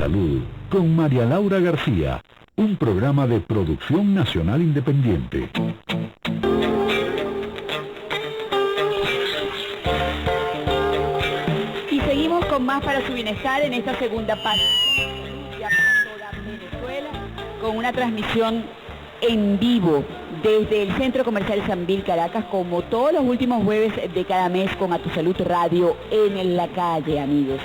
Salud con María Laura García, un programa de producción nacional independiente. Y seguimos con más para su bienestar en esta segunda parte para toda Venezuela, con una transmisión en vivo desde el Centro Comercial Sambil Caracas, como todos los últimos jueves de cada mes, con A Tu Salud Radio en la calle, amigos.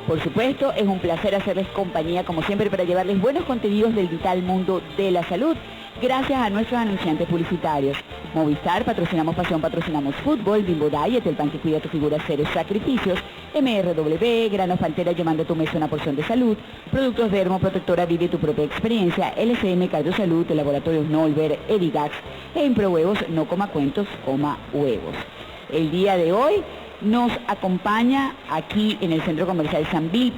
Por supuesto, es un placer hacerles compañía, como siempre, para llevarles buenos contenidos del vital mundo de la salud, gracias a nuestros anunciantes publicitarios. Movistar, patrocinamos pasión, patrocinamos fútbol. Bimbo Diet, el pan que cuida tu figura, cero sacrificios. MRW, Granos Pantera, llamando a tu mesa una porción de salud. Productos Dermo, Protectora, vive tu propia experiencia. LCM, Cardio Salud, Laboratorios Nolver, Edigax. E Impro Huevos, no coma cuentos, coma huevos. El día de hoy nos acompaña aquí en el Centro Comercial Sambil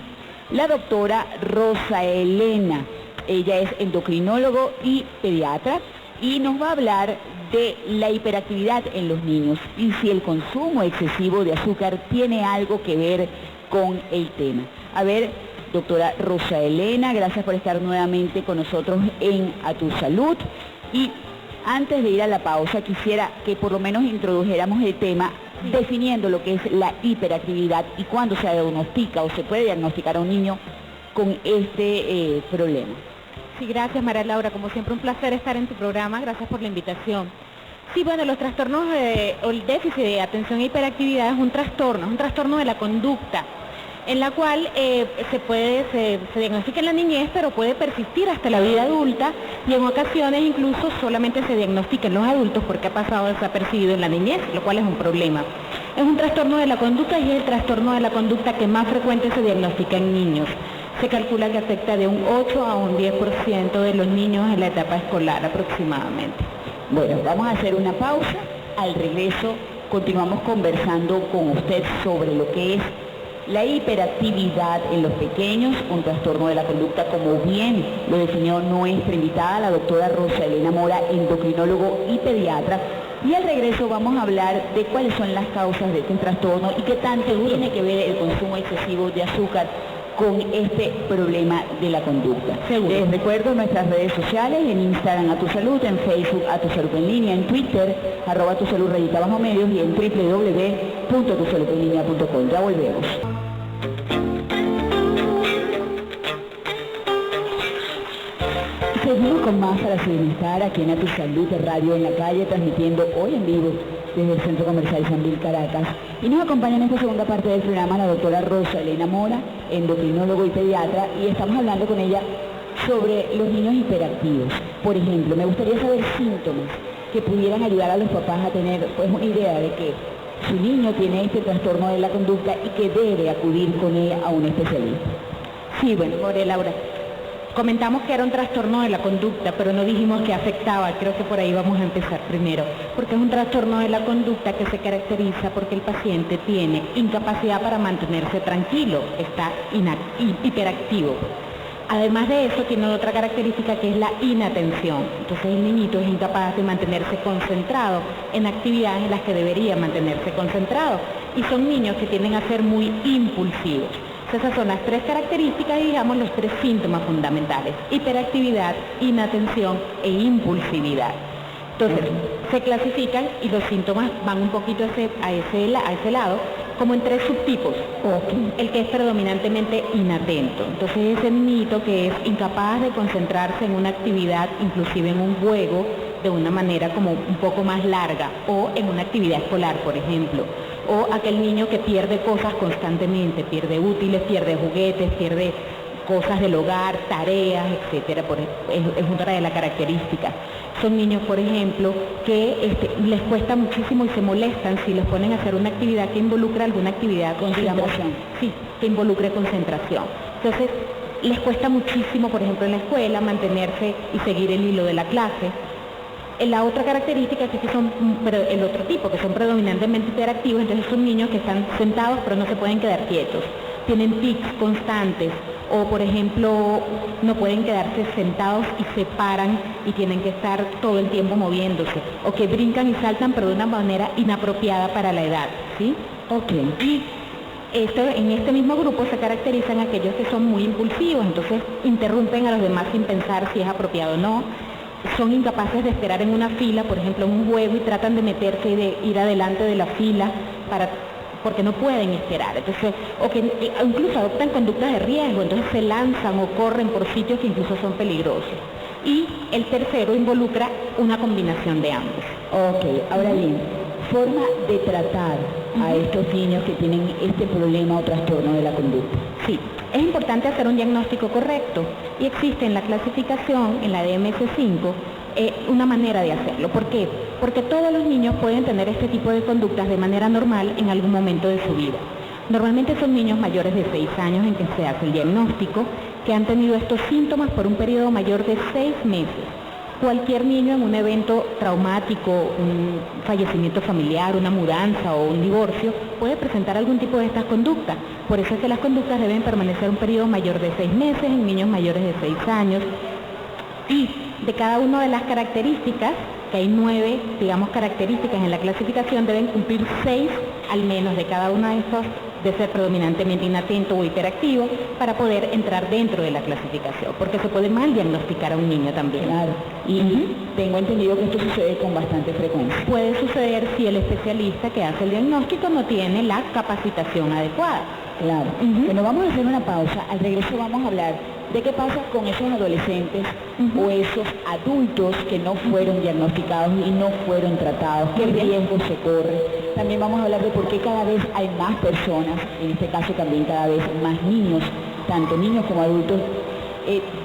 la doctora Rosa Elena. Ella es endocrinólogo y pediatra y nos va a hablar de la hiperactividad en los niños y si el consumo excesivo de azúcar tiene algo que ver con el tema. A ver, doctora Rosa Elena, gracias por estar nuevamente con nosotros en A Tu Salud. Y antes de ir a la pausa, quisiera que por lo menos introdujéramos el tema definiendo lo que es la hiperactividad y cuándo se diagnostica o se puede diagnosticar a un niño con este problema. Sí, gracias María Laura, como siempre un placer estar en tu programa, gracias por la invitación. Sí, bueno, los trastornos o el déficit de atención e hiperactividad es un trastorno de la conducta, en la cual se diagnostica en la niñez, pero puede persistir hasta la vida adulta y en ocasiones incluso solamente se diagnostica en los adultos porque ha pasado desapercibido en la niñez, lo cual es un problema. Es un trastorno de la conducta y es el trastorno de la conducta que más frecuente se diagnostica en niños. Se calcula que afecta de un 8 a un 10% de los niños en la etapa escolar aproximadamente. Bueno, vamos a hacer una pausa. Al regreso continuamos conversando con usted sobre lo que es la hiperactividad en los pequeños, un trastorno de la conducta, como bien lo definió nuestra invitada, la doctora Rosa Elena Mora, endocrinólogo y pediatra. Y al regreso vamos a hablar de cuáles son las causas de este trastorno y qué tanto tiene que ver el consumo excesivo de azúcar con este problema de la conducta. Les recuerdo nuestras redes sociales, en Instagram A Tu Salud, en Facebook A Tu Salud en línea, en Twitter @tusalud_medios y en www.tusaludenlinea.com. Ya volvemos. Seguimos con más para su bienestar aquí en A Tu Salud Radio en la calle, transmitiendo hoy en vivo desde el Centro Comercial Sambil Caracas. Y nos acompaña en esta segunda parte del programa la doctora Rosa Elena Mora, endocrinólogo y pediatra, y estamos hablando con ella sobre los niños hiperactivos. Por ejemplo, me gustaría saber síntomas que pudieran ayudar a los papás a tener pues una idea de que su niño tiene este trastorno de la conducta y que debe acudir con él a un especialista. Sí, bueno, María Laura, comentamos que era un trastorno de la conducta, pero no dijimos que afectaba, creo que por ahí vamos a empezar primero, porque es un trastorno de la conducta que se caracteriza porque el paciente tiene incapacidad para mantenerse tranquilo, está hiperactivo. Además de eso, tiene otra característica que es la inatención. Entonces el niñito es incapaz de mantenerse concentrado en actividades en las que debería mantenerse concentrado. Y son niños que tienden a ser muy impulsivos. Esas son las tres características y digamos los tres síntomas fundamentales: hiperactividad, inatención e impulsividad. Entonces, se clasifican y los síntomas van un poquito a ese lado, como en tres subtipos. El que es predominantemente inatento. Entonces, ese niñito que es incapaz de concentrarse en una actividad, inclusive en un juego, de una manera como un poco más larga, o en una actividad escolar, por ejemplo. O aquel niño que pierde cosas constantemente, pierde útiles, pierde juguetes, pierde cosas del hogar, tareas, etcétera, es una de las características. Son niños, por ejemplo, que les cuesta muchísimo y se molestan si los ponen a hacer una actividad que involucra alguna actividad, que involucre concentración. Entonces, les cuesta muchísimo, por ejemplo, en la escuela, mantenerse y seguir el hilo de la clase. La otra característica es que son, pero el otro tipo, que son predominantemente hiperactivos, entonces son niños que están sentados pero no se pueden quedar quietos, tienen tics constantes, o por ejemplo no pueden quedarse sentados y se paran y tienen que estar todo el tiempo moviéndose, o que brincan y saltan pero de una manera inapropiada para la edad, ¿sí? Ok. Y En este mismo grupo se caracterizan aquellos que son muy impulsivos, entonces interrumpen a los demás sin pensar si es apropiado o no. Son incapaces de esperar en una fila, por ejemplo, en un juego, y tratan de meterse y de ir adelante de la fila porque no pueden esperar. Entonces, o que incluso adoptan conductas de riesgo, entonces se lanzan o corren por sitios que incluso son peligrosos. Y el tercero involucra una combinación de ambos. Ok, ahora bien, forma de tratar a estos niños que tienen este problema o trastorno de la conducta. Sí, es importante hacer un diagnóstico correcto y existe en la clasificación, en la DMS-5, una manera de hacerlo. ¿Por qué? Porque todos los niños pueden tener este tipo de conductas de manera normal en algún momento de su vida. Normalmente son niños mayores de 6 años en que se hace el diagnóstico, que han tenido estos síntomas por un periodo mayor de 6 meses. Cualquier niño en un evento traumático, un fallecimiento familiar, una mudanza o un divorcio, puede presentar algún tipo de estas conductas. Por eso es que las conductas deben permanecer un periodo mayor de 6 meses en niños mayores de 6 años. Y de cada una de las características, que hay 9, digamos, características en la clasificación, deben cumplir 6 al menos de cada una de estos, de ser predominantemente inatento o hiperactivo, para poder entrar dentro de la clasificación, porque se puede mal diagnosticar a un niño también. Claro, y tengo entendido que esto sucede con bastante frecuencia. Puede suceder si el especialista que hace el diagnóstico no tiene la capacitación adecuada. Claro. Bueno, vamos a hacer una pausa. Al regreso vamos a hablar de qué pasa con esos adolescentes o esos adultos que no fueron diagnosticados y no fueron tratados, qué riesgo se corre. También vamos a hablar de por qué cada vez hay más personas, en este caso también cada vez más niños, tanto niños como adultos,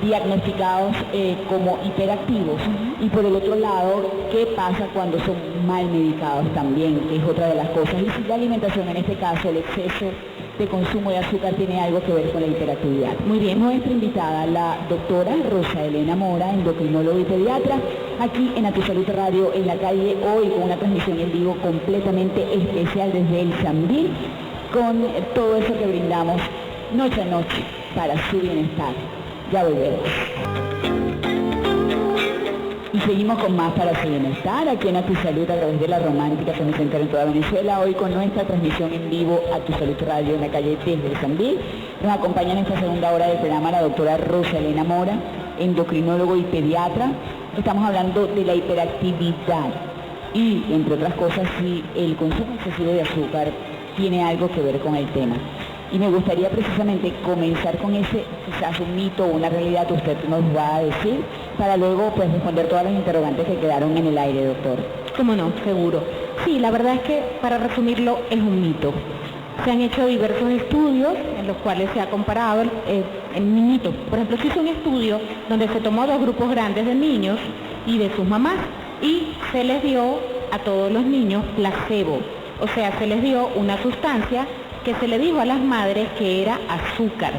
diagnosticados como hiperactivos. Y por el otro lado, qué pasa cuando son mal medicados también, que es otra de las cosas. Y si la alimentación, en este caso el exceso de consumo de azúcar, tiene algo que ver con la hiperactividad. Muy bien, nuestra invitada, la doctora Rosa Elena Mora, endocrinóloga y pediatra, aquí en A Tu Salud Radio, en la calle Hoy, con una transmisión en vivo completamente especial desde el Sambil, con todo eso que brindamos noche a noche para su bienestar. Ya volveremos. Y seguimos con más para su bienestar, aquí en A Tu Salud a través de la Romántica Transmisión en toda Venezuela, hoy con nuestra transmisión en vivo A Tu Salud Radio en la calle desde el Sambil. Nos acompaña en esta segunda hora del programa la doctora Rosa Elena Mora, endocrinólogo y pediatra. Estamos hablando de la hiperactividad y, entre otras cosas, si el consumo excesivo de azúcar tiene algo que ver con el tema. Y me gustaría precisamente comenzar con ese, quizás un mito o una realidad que usted nos va a decir, para luego pues responder todas las interrogantes que quedaron en el aire, doctor. ¿Cómo no? Seguro. Sí, la verdad es que, para resumirlo, es un mito. Se han hecho diversos estudios en los cuales se ha comparado el mito. Por ejemplo, se hizo un estudio donde se tomó 2 grupos grandes de niños y de sus mamás y se les dio a todos los niños placebo. O sea, se les dio una sustancia que se le dijo a las madres que era azúcar,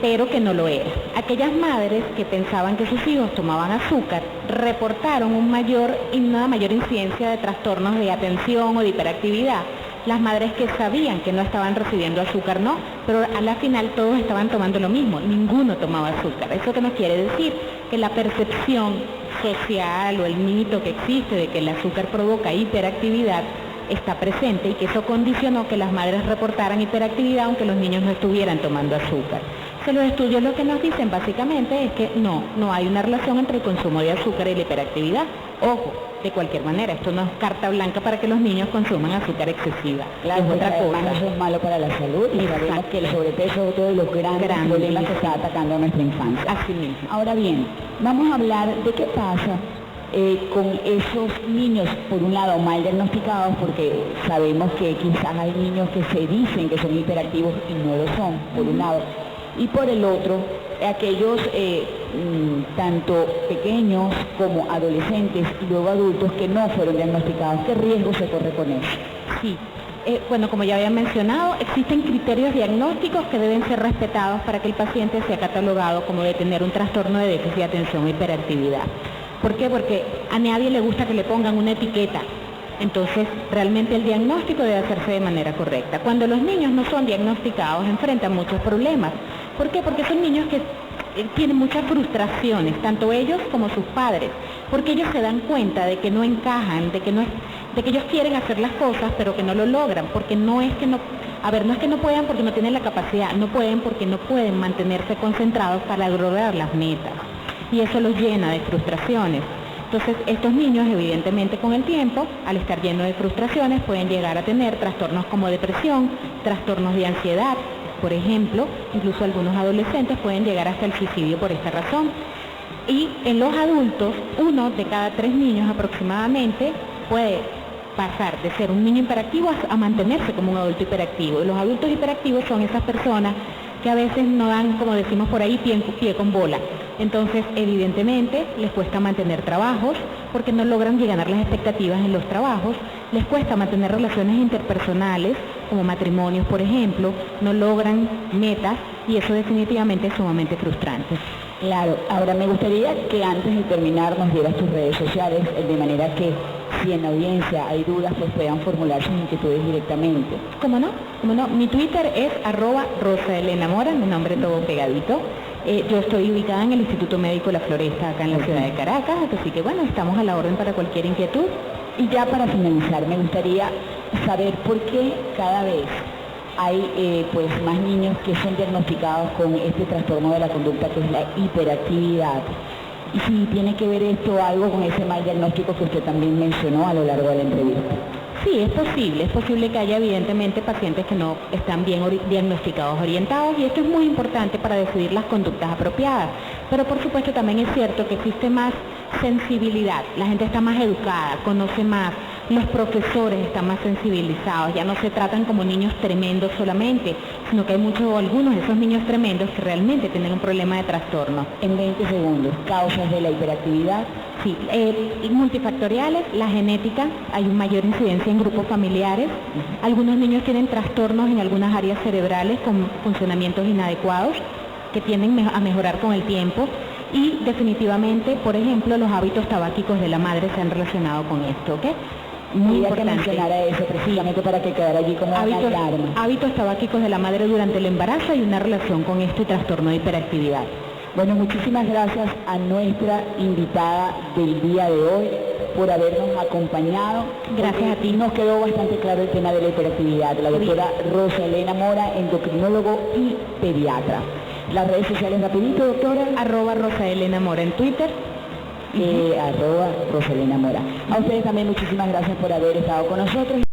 pero que no lo era. Aquellas madres que pensaban que sus hijos tomaban azúcar reportaron una mayor incidencia de trastornos de atención o de hiperactividad. Las madres que sabían que no estaban recibiendo azúcar no, pero a la final todos estaban tomando lo mismo, ninguno tomaba azúcar. ¿Eso qué nos quiere decir? Que la percepción social o el mito que existe de que el azúcar provoca hiperactividad está presente y que eso condicionó que las madres reportaran hiperactividad aunque los niños no estuvieran tomando azúcar. Entonces, los estudios lo que nos dicen básicamente es que no hay una relación entre el consumo de azúcar y la hiperactividad. Ojo, de cualquier manera, esto no es carta blanca para que los niños consuman azúcar excesiva. Claro, es otra cosa. Eso es malo para la salud y sabemos que el sobrepeso es uno de los grandes problemas que está atacando a nuestra infancia. Así mismo. Ahora bien, vamos a hablar de qué pasa con esos niños, por un lado, mal diagnosticados, porque sabemos que quizás hay niños que se dicen que son hiperactivos y no lo son, por un lado, y por el otro, aquellos tanto pequeños como adolescentes y luego adultos que no fueron diagnosticados. ¿Qué riesgo se corre con eso? Sí. Bueno, como ya había mencionado, existen criterios diagnósticos que deben ser respetados para que el paciente sea catalogado como de tener un trastorno de déficit de atención o hiperactividad. ¿Por qué? Porque a nadie le gusta que le pongan una etiqueta. Entonces, realmente el diagnóstico debe hacerse de manera correcta. Cuando los niños no son diagnosticados, enfrentan muchos problemas. ¿Por qué? Porque son niños que tienen muchas frustraciones, tanto ellos como sus padres, porque ellos se dan cuenta de que no encajan, de que ellos quieren hacer las cosas, pero que no lo logran, porque no es que no A ver, no es que no puedan porque no tienen la capacidad, no pueden porque no pueden mantenerse concentrados para lograr las metas. Y eso los llena de frustraciones. Entonces, estos niños, evidentemente, con el tiempo, al estar llenos de frustraciones, pueden llegar a tener trastornos como depresión, trastornos de ansiedad, por ejemplo, incluso algunos adolescentes pueden llegar hasta el suicidio por esta razón. Y en los adultos, 1 de cada 3 niños aproximadamente puede pasar de ser un niño hiperactivo a mantenerse como un adulto hiperactivo. Y los adultos hiperactivos son esas personas que a veces no dan, como decimos por ahí, pie con bola. Entonces, evidentemente, les cuesta mantener trabajos porque no logran llenar las expectativas en los trabajos, les cuesta mantener relaciones interpersonales, como matrimonios, por ejemplo, no logran metas y eso definitivamente es sumamente frustrante. Claro, ahora me gustaría que antes de terminar nos dieras tus redes sociales, de manera que si en la audiencia hay dudas, pues puedan formular sus inquietudes directamente. ¿Cómo no? Mi Twitter es @RosaElenaMora, mi nombre todo pegadito. Yo estoy ubicada en el Instituto Médico La Floresta, acá en la ciudad de Caracas, así que bueno, estamos a la orden para cualquier inquietud. Y ya para finalizar, me gustaría saber por qué cada vez hay pues más niños que son diagnosticados con este trastorno de la conducta que es la hiperactividad. Y si tiene que ver esto algo con ese mal diagnóstico que usted también mencionó a lo largo de la entrevista. Sí, es posible que haya evidentemente pacientes que no están bien diagnosticados, orientados, y esto es muy importante para decidir las conductas apropiadas. Pero por supuesto también es cierto que existe más sensibilidad, la gente está más educada, conoce más, los profesores están más sensibilizados, ya no se tratan como niños tremendos solamente, sino que hay algunos de esos niños tremendos que realmente tienen un problema de trastorno. En 20 segundos, causas de la hiperactividad. Sí, multifactoriales, la genética, hay una mayor incidencia en grupos familiares, algunos niños tienen trastornos en algunas áreas cerebrales con funcionamientos inadecuados que tienden a mejorar con el tiempo y definitivamente, por ejemplo, los hábitos tabáquicos de la madre se han relacionado con esto, ¿ok? Muy importante. Que mencionara eso precisamente para que quedara allí como una alarma. Hábitos tabáquicos de la madre durante el embarazo y una relación con este trastorno de hiperactividad. Bueno, muchísimas gracias a nuestra invitada del día de hoy por habernos acompañado. Gracias a ti. Nos quedó bastante claro el tema de la hiperactividad. La doctora Rosa Elena Mora, endocrinólogo y pediatra. Las redes sociales rapidito, doctora. @RosaElenaMora en Twitter. @RosaElenaMora. A ustedes también muchísimas gracias por haber estado con nosotros.